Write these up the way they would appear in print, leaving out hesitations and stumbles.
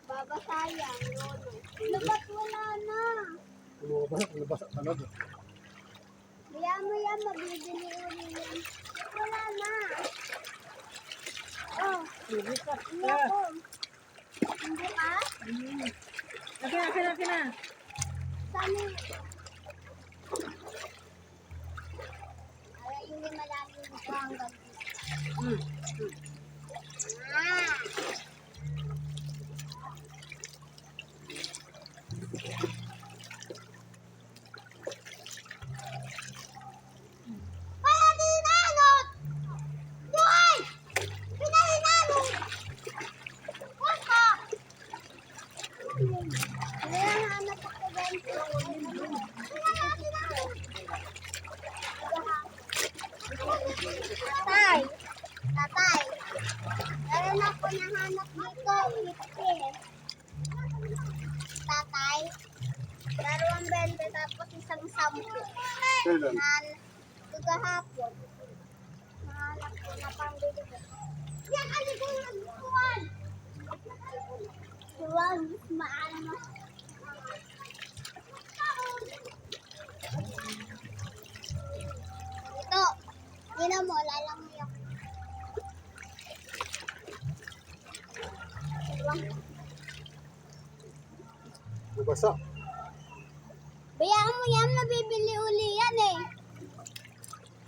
Babasayang, lolo. Labat wala na. Nabasa talaga. Maya-maya mabibili ulit yan. Wala na. Oh, hindi ko. Hindi ka? Akin na. Saan ay, hindi malalim ito hanggang dito. Ah! Kaya dinanot! Buhay! Pinahinanot! Waka! Hinahanap ako ganito. Tatay. Meron ako nahanap dito. Hipit. Tatay. Dalawang 20 tapos isang 10. Kailan? Kagahapon. Nahanap ko na pambili ko. Yan, ano ko nagkuhan? Huwag, maano. Ito. Yun mo, lalangoy ako. Nabasa. Bayaan mo yan, nabibili uli yan eh.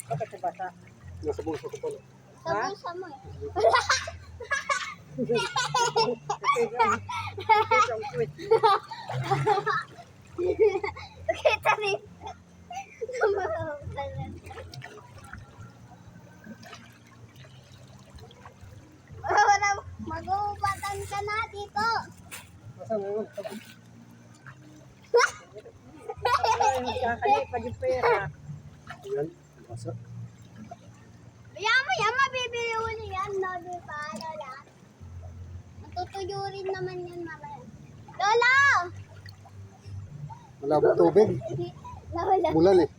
Bakit nabasa? Nasa bulsa ko pala. Sa bulsa mo eh. Isang quit. Kita rin. Mag-uubatan ka na dito. Masa ngayon? Ay, magkakalik pa yung pera. Yan. Nabasa. Bayaan mo yan, mabibili uli yan, no? Diba, Lola? Matutuyo rin naman yan, mamaya. Lola! Malabo tubig. Lola. Mulan eh.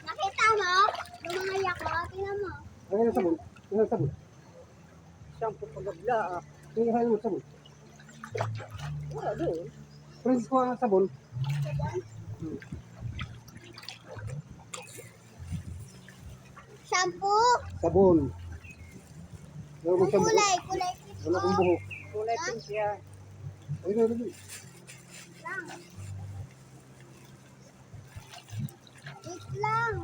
Nakita mo? Lumangaya ko, tingnan mo. Ay, yung sabon. Yung sabon. Shampoo pagabla. Yung sabon. Wala doon. Princess ko ang sabon. Shampoo. Sabon. Wala Ang kong sabon. kulay Wala kong buhok. Kulay pink yan. Ay, ay. lang. Wait lang.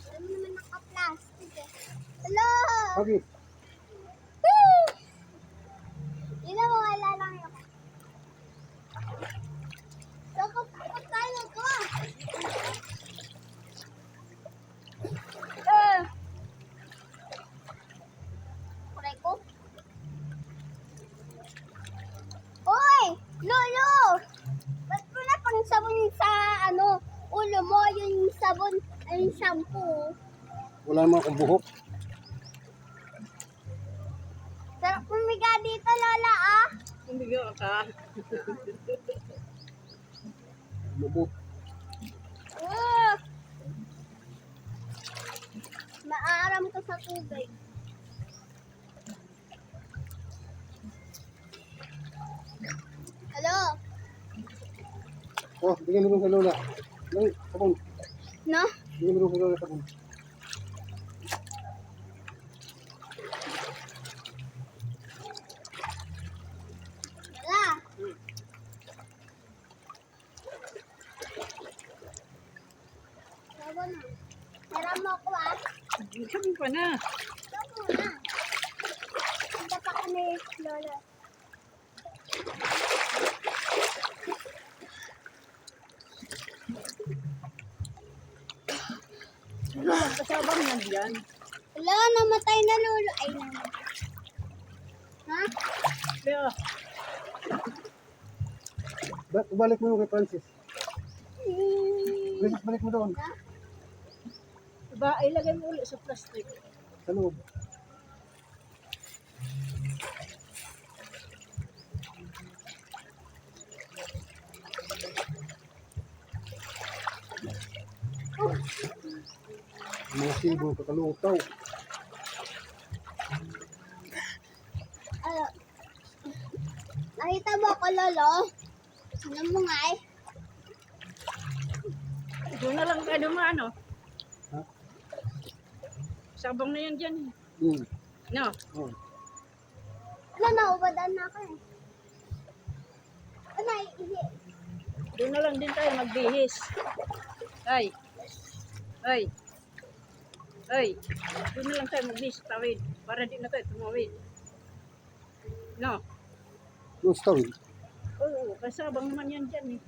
Alam mo naman naka-plastic eh. Hello! Bakit? Woo! Yun na mawala lang yun. Dapat tayo ko. Kuray ko. Hoy! Lolo! Ba't mo na pang sabon sa ulo mo? Yung sabon, yung shampoo. Wala naman akong buhok. Sarap pumiga dito, Lola, ah. Hindi ka. Buhok. Uh, Maaram ka sa tubig. Hello? Oh, bigyan mo rin kay Lola. Ay, sabon. No? Bigyan mo rin kay Lola sabon. Wala. Sabi na. Meron mo ako, ah. Sabi pa na. Ito muna. Punta pa kami, Lola. Kasabang nandiyan. Wala, namatay na, Lolo. Ay, namatay. Ha? Kaya, Balik mo kay Francis. Hmm. Francis, balik mo doon. diba, ilagay mo ulit sa plastic. Sa loob. Mga silbo, kakalutaw. Ano, nakita mo ako, Lolo? Ano mo nga eh? Doon na lang tayo dumaan, oh. Ha? Sabong na yan dyan. No? Oh. Ano, naubadaan na ako eh. Ano, ihi. Doon na lang din tayo magbihis. Ay. Ay. Ay. Doon na lang tayo magbihis sa tawid. Para di na tayo tumawid. No? Yung stawin. Oo, kasabang naman yan dyan, eh.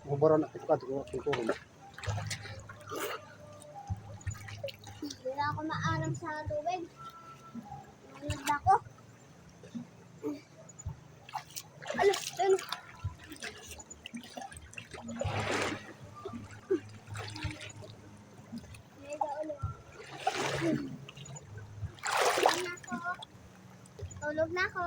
Mabara na kita ko turon. Hindi na ako maalam sa tubig. Nalad ako. Ano, ano? Mega ulo. Tulog na ako. Tulog na ako.